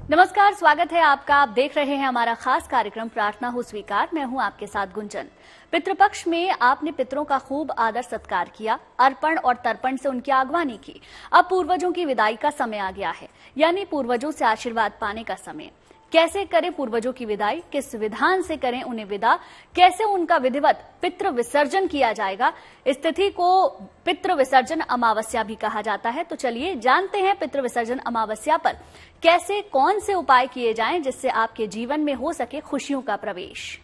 नमस्कार, स्वागत है आपका। आप देख रहे हैं हमारा खास कार्यक्रम प्रार्थना हो स्वीकार। मैं हूं आपके साथ गुंजन। पितृपक्ष में आपने पितरों का खूब आदर सत्कार किया, अर्पण और तर्पण से उनकी आगवानी की। अब पूर्वजों की विदाई का समय आ गया है, यानी पूर्वजों से आशीर्वाद पाने का समय। कैसे करें पूर्वजों की विदाई, किस विधान से करें उन्हें विदा, कैसे उनका विधिवत पितृ विसर्जन किया जाएगा। इस तिथि को पितृ विसर्जन अमावस्या भी कहा जाता है। तो चलिए जानते हैं पितृ विसर्जन अमावस्या पर कैसे कौन से उपाय किए जाएं जिससे आपके जीवन में हो सके खुशियों का प्रवेश।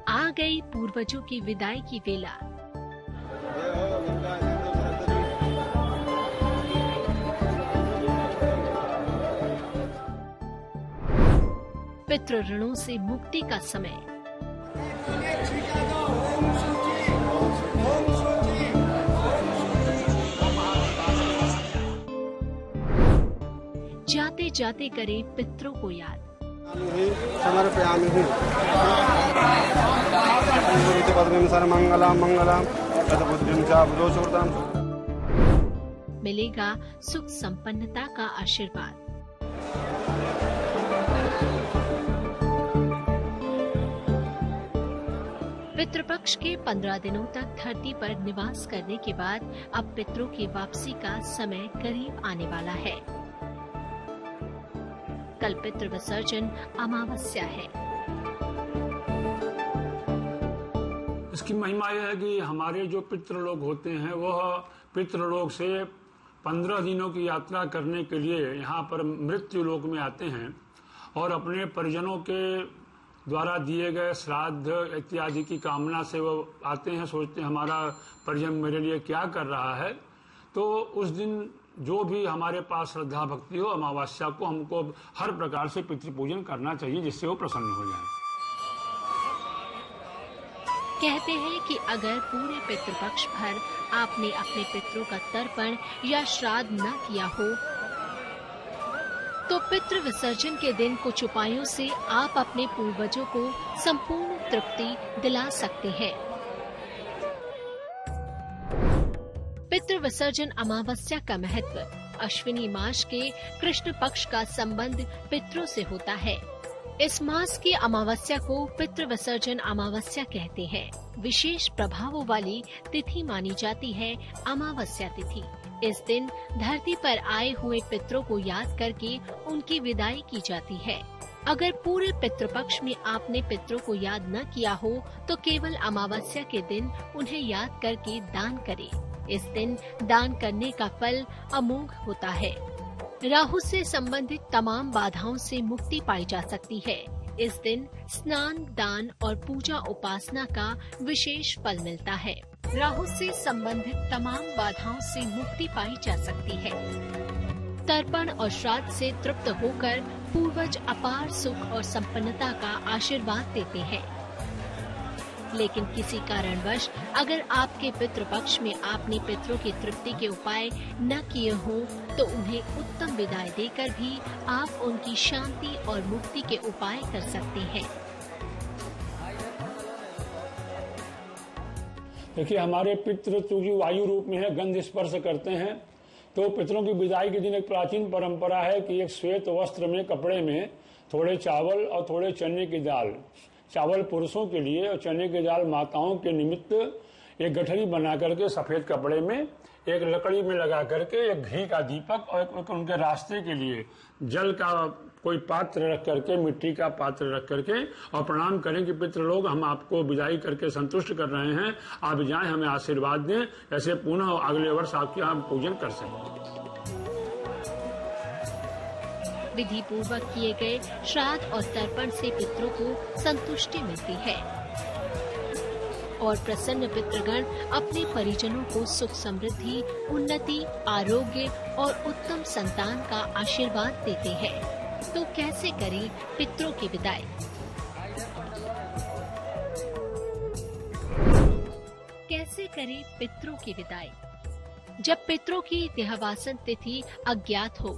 आ गई पूर्वजों की विदाई की वेला। पितृ ऋणों से मुक्ति का समय। जाते जाते करें पितरों को याद। मिलेगा सुख संपन्नता का आशीर्वाद। पितृपक्ष के 15 दिनों तक धरती पर निवास करने के बाद अब पितरों की वापसी का समय करीब आने वाला है। कल पितृ विसर्जन अमावस्या है। इसकी महिमा यह है कि हमारे जो पितृलोक होते हैं वह पितृलोक से 15 दिनों की यात्रा करने के लिए यहाँ पर मृत्यु लोक में आते हैं और अपने परिजनों के द्वारा दिए गए श्राद्ध इत्यादि की कामना से वो आते हैं। सोचते हैं हमारा परिजन मेरे लिए क्या कर रहा है। तो उस दिन जो भी हमारे पास श्रद्धा भक्ति हो, अमावस्या को हमको हर प्रकार से पितृ पूजन करना चाहिए जिससे वो प्रसन्न हो जाए। कहते हैं कि अगर पूरे पितृपक्ष भर आपने अपने पितरों का तर्पण या श्राद्ध न किया हो तो पितृ विसर्जन के दिन कुछ उपायों से आप अपने पूर्वजों को संपूर्ण तृप्ति दिला सकते हैं। पितृ विसर्जन अमावस्या का महत्व। अश्विनी मास के कृष्ण पक्ष का संबंध पितरों से होता है। इस मास की अमावस्या को पितृ विसर्जन अमावस्या कहते हैं। विशेष प्रभावों वाली तिथि मानी जाती है अमावस्या तिथि। इस दिन धरती पर आए हुए पितरों को याद करके उनकी विदाई की जाती है। अगर पूरे पितृपक्ष में आपने पितरों को याद न किया हो तो केवल अमावस्या के दिन उन्हें याद करके दान करें। इस दिन दान करने का फल अमोघ होता है। राहु से संबंधित तमाम बाधाओं से मुक्ति पाई जा सकती है। इस दिन स्नान, दान और पूजा उपासना का विशेष फल मिलता है। राहु से संबंधित तमाम बाधाओं से मुक्ति पाई जा सकती है। तर्पण और श्राद्ध से तृप्त होकर पूर्वज अपार सुख और संपन्नता का आशीर्वाद देते हैं। लेकिन किसी कारणवश अगर आपके पितृपक्ष में आपने पितरों की तृप्ति के उपाय न किए हों तो उन्हें उत्तम विदाई देकर भी आप उनकी शांति और मुक्ति के उपाय कर सकते हैं। देखिए, हमारे पितृ चूंकि वायु रूप में है, गंध स्पर्श करते हैं। तो पितरों की विदाई के दिन एक प्राचीन परंपरा है कि एक श्वेत वस्त्र में, कपड़े में थोड़े चावल और थोड़े चने की दाल, चावल पुरुषों के लिए और चने की दाल माताओं के निमित्त एक गठरी बना करके सफेद कपड़े में एक लकड़ी में लगा करके एक घी का दीपक और एक उनके रास्ते के लिए जल का कोई पात्र रख करके, मिट्टी का पात्र रख करके और प्रणाम करें कि पितृ लोग हम आपको विदाई करके संतुष्ट कर रहे हैं, आप जाएं, हमें आशीर्वाद दें। ऐसे पुनः अगले वर्ष आपके यहाँ पूजन कर सकें। विधि पूर्वक किए गए श्राद्ध और तर्पण से पितरों को संतुष्टि मिलती है और प्रसन्न पितृगण अपने परिजनों को सुख, समृद्धि, उन्नति, आरोग्य और उत्तम संतान का आशीर्वाद देते हैं। तो कैसे करें पितरों की विदाई? कैसे करें पितरों की विदाई। जब पितरों की देहावसान तिथि अज्ञात हो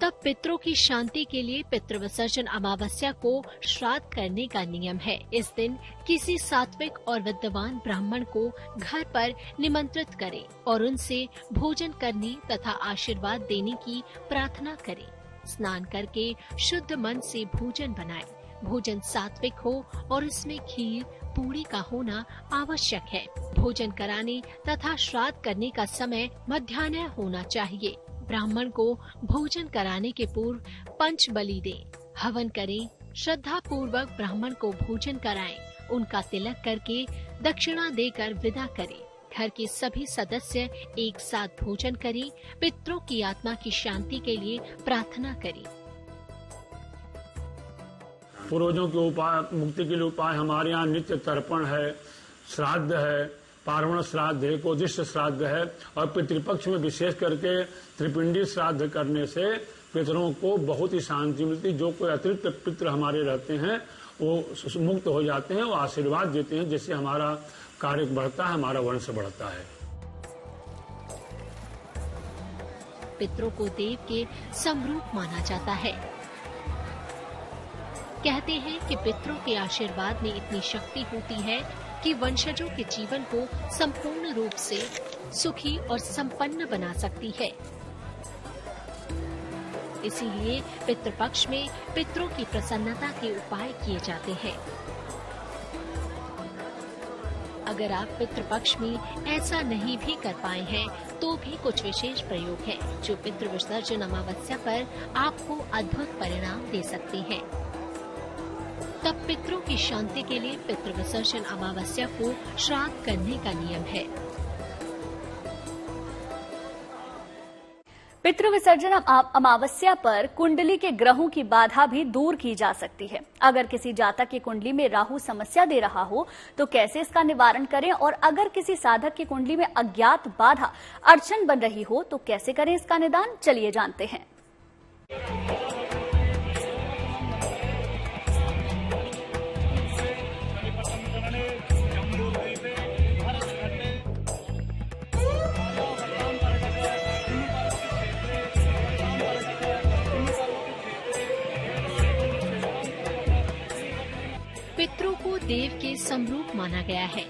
तब पितरों की शांति के लिए पितृ विसर्जन अमावस्या को श्राद्ध करने का नियम है। इस दिन किसी सात्विक और विद्वान ब्राह्मण को घर पर निमंत्रित करें और उनसे भोजन करने तथा आशीर्वाद देने की प्रार्थना करें। स्नान करके शुद्ध मन से भोजन बनाएं। भोजन सात्विक हो और इसमें खीर पूरी का होना आवश्यक है। भोजन कराने तथा श्राद्ध करने का समय मध्याह्न होना चाहिए। ब्राह्मण को भोजन कराने के पूर्व पंच बलि दें, हवन करें, श्रद्धा पूर्वक ब्राह्मण को भोजन कराएं, उनका तिलक करके दक्षिणा देकर विदा करें। घर के सभी सदस्य एक साथ भोजन करें, पितरों की आत्मा की शांति के लिए प्रार्थना करें। पूर्वजों के उपाय, मुक्ति के लिए उपाय हमारे यहाँ नित्य तर्पण है, श्राद्ध है, पार्वण श्राद्ध है, कोदिष्ट श्राद्ध है और पितृपक्ष में विशेष करके त्रिपिंडी श्राद्ध करने से पितरों को बहुत ही शांति मिलती। जो कोई अतिरिक्त पितृ हमारे रहते हैं वो मुक्त हो जाते हैं, वो आशीर्वाद देते हैं, जिससे हमारा कार्य बढ़ता है, हमारा वंश बढ़ता है। पितरों को देव के समरूप माना जाता है। कहते हैं कि पितरों के आशीर्वाद में इतनी शक्ति होती है कि वंशजों के जीवन को संपूर्ण रूप से सुखी और संपन्न बना सकती है। इसीलिए पितृपक्ष में पितरों की प्रसन्नता के उपाय किए जाते हैं। अगर आप पितृपक्ष में ऐसा नहीं भी कर पाए हैं तो भी कुछ विशेष प्रयोग हैं जो पितृ विसर्जन अमावस्या पर आपको अद्भुत परिणाम दे सकते हैं। तब पितरों की शांति के लिए पितृ विसर्जन अमावस्या को श्राद्ध करने का नियम है। पितृ विसर्जन अमावस्या पर कुंडली के ग्रहों की बाधा भी दूर की जा सकती है। अगर किसी जातक की कुंडली में राहु समस्या दे रहा हो तो कैसे इसका निवारण करें, और अगर किसी साधक की कुंडली में अज्ञात बाधा अड़चन बन रही हो तो कैसे करें इसका निदान, चलिए जानते हैं। पितरों को देव के समरूप माना गया है।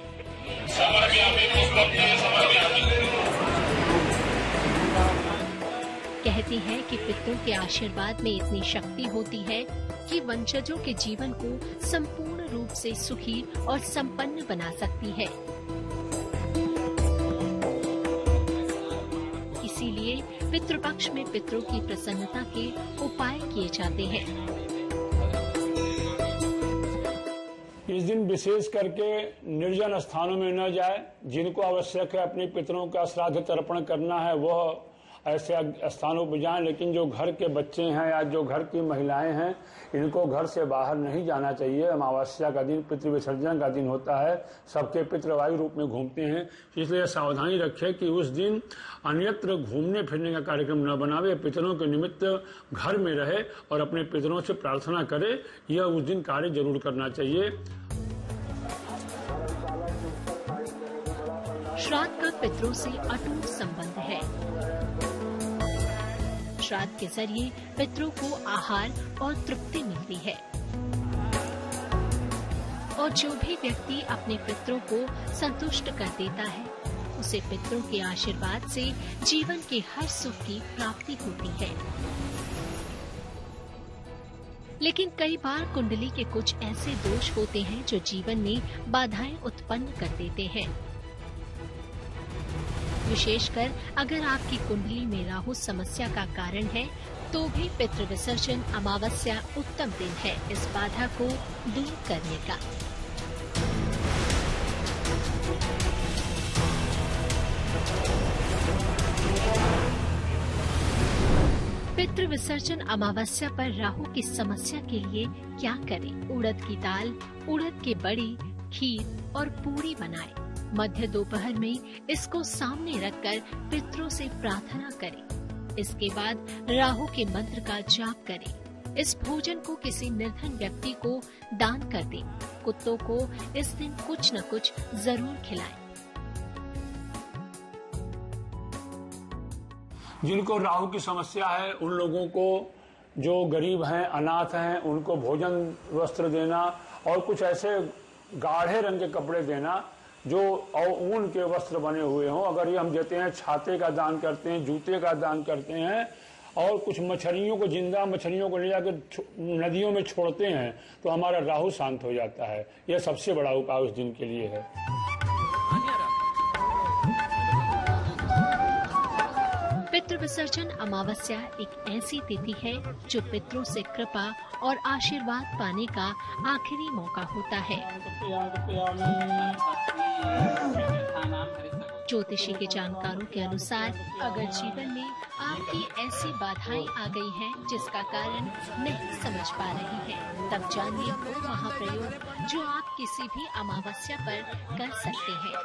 कहती है कि पितरों के आशीर्वाद में इतनी शक्ति होती है कि वंशजों के जीवन को संपूर्ण रूप से सुखी और संपन्न बना सकती है। इसीलिए पितृपक्ष में पितरों की प्रसन्नता के उपाय किए जाते हैं। इस दिन विशेष करके निर्जन स्थानों में न जाए। जिनको आवश्यक है अपने पितरों का श्राद्ध तर्पण करना है वह ऐसे स्थानों पर जाएं, लेकिन जो घर के बच्चे हैं या जो घर की महिलाएं हैं इनको घर से बाहर नहीं जाना चाहिए। अमावस्या का दिन पितृ विसर्जन का दिन होता है, सबके पितृ वायु रूप में घूमते हैं, इसलिए सावधानी रखें कि उस दिन अन्यत्र घूमने फिरने का कार्यक्रम न बनावे। पितरों के निमित्त घर में रहे और अपने पितरों से प्रार्थना करे, यह उस दिन कार्य जरूर करना चाहिए। श्राद्ध का पितरों से अटूट संबंध है। श्राद्ध के जरिए पितरों को आहार और तृप्ति मिलती है और जो भी व्यक्ति अपने पितरों को संतुष्ट कर देता है उसे पितरों के आशीर्वाद से जीवन के हर सुख की प्राप्ति होती है। लेकिन कई बार कुंडली के कुछ ऐसे दोष होते हैं जो जीवन में बाधाएं उत्पन्न कर देते हैं। विशेषकर अगर आपकी कुंडली में राहु समस्या का कारण है तो भी पितृ विसर्जन अमावस्या उत्तम दिन है इस बाधा को दूर करने का। पितृ विसर्जन अमावस्या पर राहु की समस्या के लिए क्या करें? उड़द की दाल, उड़द की बड़ी, खीर और पूरी बनाएं। मध्य दोपहर में इसको सामने रखकर पितरों से प्रार्थना करें। इसके बाद राहु के मंत्र का जाप करें। इस भोजन को किसी निर्धन व्यक्ति को दान कर दें। कुत्तों को इस दिन कुछ न कुछ जरूर खिलाएं। जिनको राहु की समस्या है उन लोगों को, जो गरीब हैं, अनाथ हैं, उनको भोजन वस्त्र देना और कुछ ऐसे गाढ़े रंग के कपड़े देना जो और ऊन के वस्त्र बने हुए हों। अगर ये हम देते हैं, छाते का दान करते हैं, जूते का दान करते हैं और कुछ मछलियों को, जिंदा मछलियों को ले जाकर नदियों में छोड़ते हैं तो हमारा राहु शांत हो जाता है। यह सबसे बड़ा उपाय उस दिन के लिए है। पितृ विसर्जन अमावस्या एक ऐसी तिथि है जो पितरों से कृपा और आशीर्वाद पाने का आखिरी मौका होता है। ज्योतिषी के जानकारों के अनुसार अगर जीवन में आपकी ऐसी बाधाएं आ गई हैं जिसका कारण नहीं समझ पा रही हैं, तब जानिए वो महाप्रयोग जो आप किसी भी अमावस्या पर कर सकते हैं।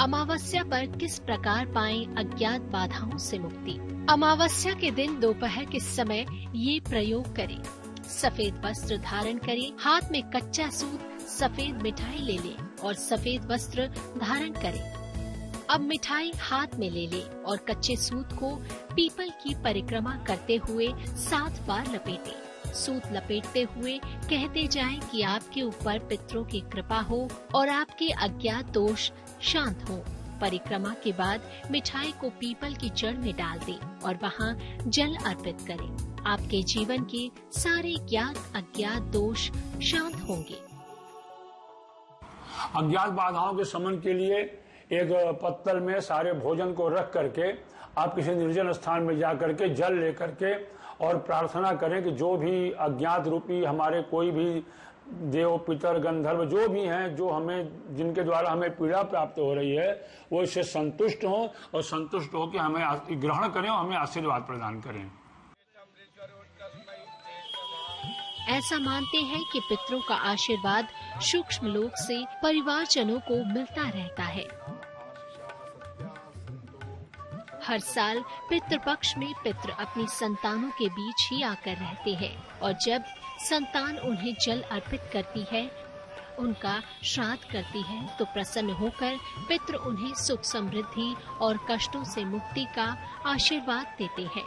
अमावस्या पर किस प्रकार पाएं अज्ञात बाधाओं से मुक्ति। अमावस्या के दिन दोपहर के समय ये प्रयोग करें। सफेद वस्त्र धारण करें, हाथ में कच्चा सूत, सफेद मिठाई ले लें और सफेद वस्त्र धारण करें। अब मिठाई हाथ में ले लें और कच्चे सूत को पीपल की परिक्रमा करते हुए 7 बार लपेटें। सूत लपेटते हुए कहते जाएं कि आपके ऊपर पितरों की कृपा हो और आपके अज्ञात दोष शांत हो। परिक्रमा के बाद मिठाई को पीपल की जड़ में डाल दें और वहां जल अर्पित करें। आपके जीवन के सारे ज्ञात अज्ञात दोष शांत होंगे। अज्ञात बाधाओं के शमन के लिए एक पत्तल में सारे भोजन को रख करके आप किसी निर्जन स्थान में जा करके जल लेकर के और प्रार्थना करें कि जो भी अज्ञात रूपी हमारे कोई भी देव, पितर, गंधर्व जो भी हैं, जो हमें, जिनके द्वारा हमें पीड़ा प्राप्त हो रही है, वो इससे संतुष्ट हों और संतुष्ट होकर हमें ग्रहण करें और हमें आशीर्वाद प्रदान करें। ऐसा मानते हैं कि पितरों का आशीर्वाद सूक्ष्म लोक से परिवारजनों को मिलता रहता है। हर साल पितृपक्ष में पितृ अपनी संतानों के बीच ही आकर रहते हैं और जब संतान उन्हें जल अर्पित करती है, उनका श्राद्ध करती है, तो प्रसन्न होकर पितृ उन्हें सुख समृद्धि और कष्टों से मुक्ति का आशीर्वाद देते हैं।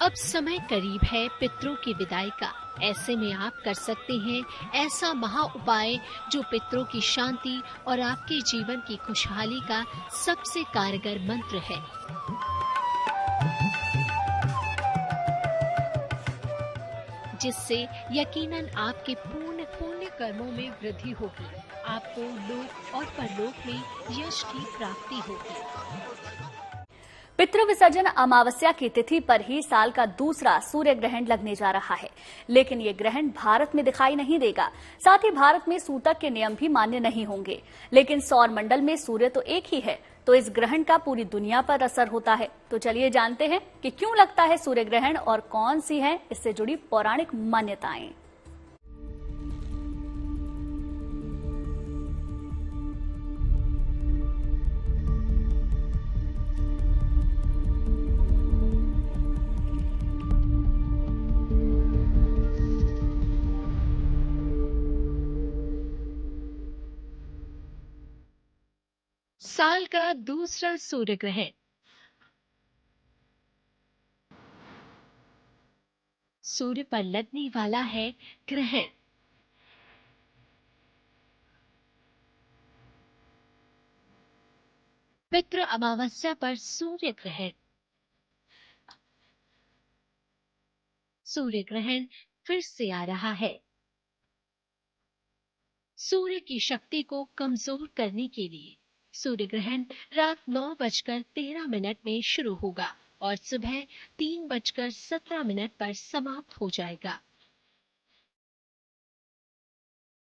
अब समय करीब है पितरों की विदाई का। ऐसे में आप कर सकते हैं ऐसा महा उपाय जो पितरों की शांति और आपके जीवन की खुशहाली का सबसे कारगर मंत्र है। जिससे यकीनन आपके पूर्ण पुण्य कर्मों में वृद्धि होगी। आपको लोक और परलोक में यश की प्राप्ति होगी। पितृ विसर्जन अमावस्या की तिथि पर ही साल का दूसरा सूर्य ग्रहण लगने जा रहा है, लेकिन ये ग्रहण भारत में दिखाई नहीं देगा। साथ ही भारत में सूतक के नियम भी मान्य नहीं होंगे, लेकिन सौर मंडल में सूर्य तो एक ही है, तो इस ग्रहण का पूरी दुनिया पर असर होता है। तो चलिए जानते हैं कि क्यों लगता है सूर्य ग्रहण और कौन सी है इससे जुड़ी पौराणिक मान्यताएं। साल का दूसरा सूर्य ग्रहण। सूर्य पर लगने वाला है ग्रहण। पितृ अमावस्या पर सूर्य ग्रहण। सूर्य ग्रहण फिर से आ रहा है। सूर्य की शक्ति को कमजोर करने के लिए सूर्य ग्रहण रात 9:13 में शुरू होगा और सुबह 3:17 पर समाप्त हो जाएगा।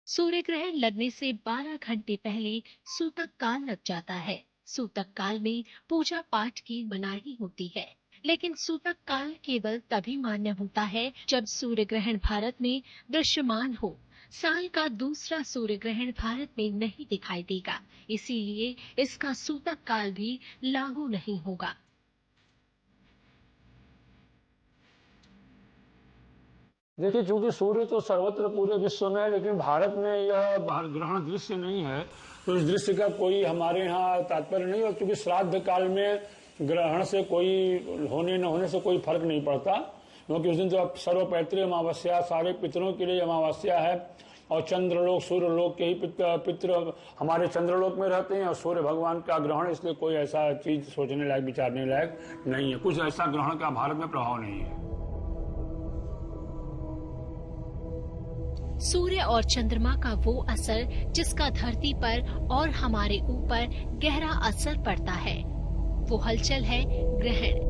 सूर्य ग्रहण लगने से 12 घंटे पहले सूतक काल लग जाता है। सूतक काल में पूजा पाठ की मनाही होती है, लेकिन सूतक काल केवल तभी मान्य होता है जब सूर्य ग्रहण भारत में दृश्यमान हो। साल का दूसरा सूर्य ग्रहण भारत में नहीं दिखाई देगा, इसीलिए इसका सूतक काल भी लागू नहीं होगा। देखिए, चूंकि सूर्य तो सर्वत्र पूरे विश्व में है, लेकिन भारत में यह ग्रहण दृश्य नहीं है, तो इस दृश्य का कोई हमारे यहाँ तात्पर्य नहीं है। क्योंकि श्राद्ध काल में ग्रहण से कोई होने न होने से कोई फर्क नहीं पड़ता, क्योंकि उस दिन तो सर्वपैतृक अमावस्या, सारे पितरों के लिए अमावस्या है। और चंद्रलोक, सूर्यलोक के ही पितर हमारे चंद्रलोक में रहते हैं और सूर्य भगवान का ग्रहण, इसलिए कोई ऐसा चीज सोचने लायक, विचारने लायक नहीं है। कुछ ऐसा ग्रहण का भारत में प्रभाव नहीं है। सूर्य और चंद्रमा का वो असर जिसका धरती पर और हमारे ऊपर गहरा असर पड़ता है, वो हलचल है ग्रहण।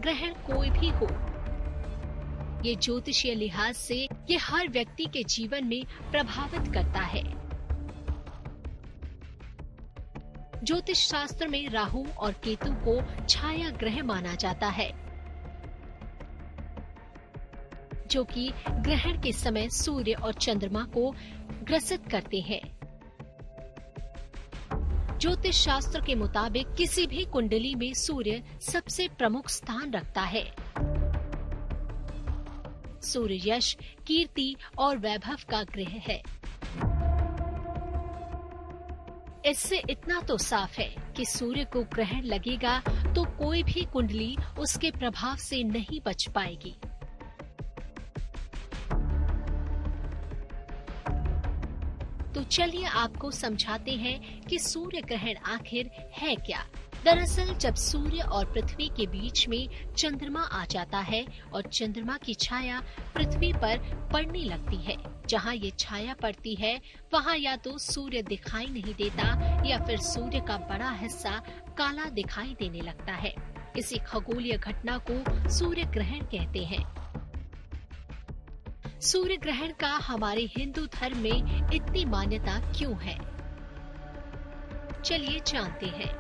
ग्रहण कोई भी हो, ये ज्योतिषीय लिहाज से ये हर व्यक्ति के जीवन में प्रभावित करता है। ज्योतिष शास्त्र में राहु और केतु को छाया ग्रह माना जाता है, जो कि ग्रहण के समय सूर्य और चंद्रमा को ग्रसित करते हैं। ज्योतिष शास्त्र के मुताबिक किसी भी कुंडली में सूर्य सबसे प्रमुख स्थान रखता है। सूर्य यश, कीर्ति और वैभव का ग्रह है। इससे इतना तो साफ है कि सूर्य को ग्रहण लगेगा तो कोई भी कुंडली उसके प्रभाव से नहीं बच पाएगी। तो चलिए आपको समझाते हैं कि सूर्य ग्रहण आखिर है क्या। दरअसल जब सूर्य और पृथ्वी के बीच में चंद्रमा आ जाता है और चंद्रमा की छाया पृथ्वी पर पड़ने लगती है, जहाँ ये छाया पड़ती है वहाँ या तो सूर्य दिखाई नहीं देता या फिर सूर्य का बड़ा हिस्सा काला दिखाई देने लगता है। इसी खगोलीय घटना को सूर्य ग्रहण कहते हैं। सूर्य ग्रहण का हमारे हिंदू धर्म में इतनी मान्यता क्यों है, चलिए जानते हैं।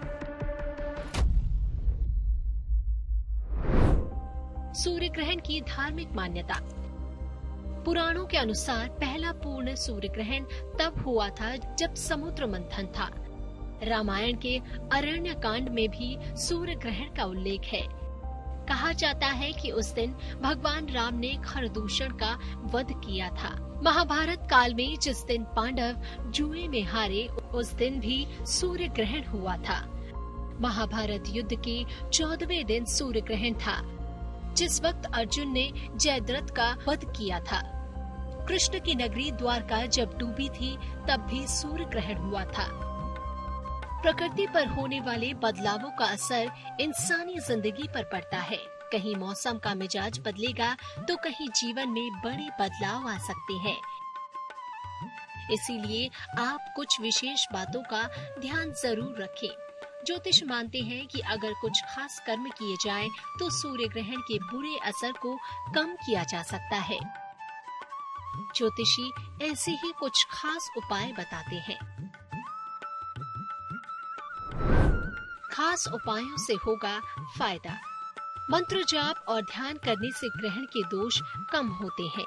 सूर्य ग्रहण की धार्मिक मान्यता। पुराणों के अनुसार पहला पूर्ण सूर्य ग्रहण तब हुआ था जब समुद्र मंथन था। रामायण के अरण्य कांड में भी सूर्य ग्रहण का उल्लेख है। कहा जाता है कि उस दिन भगवान राम ने खरदूषण का वध किया था। महाभारत काल में जिस दिन पांडव जुए में हारे, उस दिन भी सूर्य ग्रहण हुआ था। महाभारत युद्ध के 14वें दिन सूर्य ग्रहण था, जिस वक्त अर्जुन ने जयद्रथ का वध किया था। कृष्ण की नगरी द्वारका जब डूबी थी तब भी सूर्य ग्रहण हुआ था। प्रकृति पर होने वाले बदलावों का असर इंसानी जिंदगी पर पड़ता है। कहीं मौसम का मिजाज बदलेगा तो कहीं जीवन में बड़े बदलाव आ सकते हैं। इसीलिए आप कुछ विशेष बातों का ध्यान जरूर रखें। ज्योतिष मानते हैं कि अगर कुछ खास कर्म किए जाएं, तो सूर्य ग्रहण के बुरे असर को कम किया जा सकता है। ज्योतिषी ऐसे ही कुछ खास उपाय बताते हैं। खास उपायों से होगा फायदा। मंत्र जाप और ध्यान करने से ग्रहण के दोष कम होते हैं।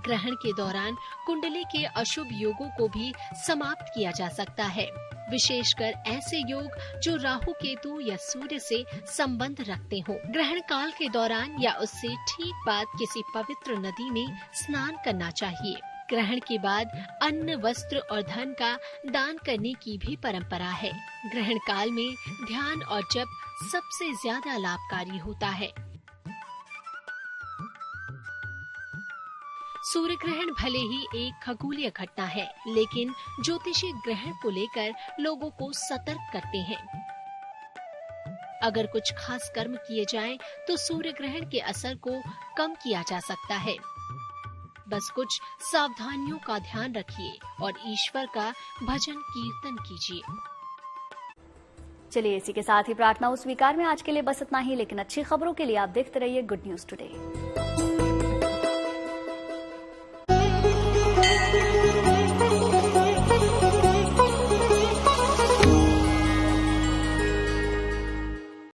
ग्रहण के दौरान कुंडली के अशुभ योगों को भी समाप्त किया जा सकता है, विशेषकर ऐसे योग जो राहु केतु या सूर्य से संबंध रखते हो। ग्रहण काल के दौरान या उससे ठीक बाद किसी पवित्र नदी में स्नान करना चाहिए। ग्रहण के बाद अन्न, वस्त्र और धन का दान करने की भी परंपरा है। ग्रहण काल में ध्यान और जप सबसे ज्यादा लाभकारी होता है। सूर्य ग्रहण भले ही एक खगोलीय घटना है, लेकिन ज्योतिषी ग्रहण को लेकर लोगों को सतर्क करते हैं। अगर कुछ खास कर्म किए जाएं, तो सूर्य ग्रहण के असर को कम किया जा सकता है। बस कुछ सावधानियों का ध्यान रखिए और ईश्वर का भजन कीर्तन कीजिए। चलिए इसी के साथ ही प्रार्थना स्वीकार में आज के लिए बस इतना ही, लेकिन अच्छी खबरों के लिए आप देखते रहिए गुड न्यूज टुडे।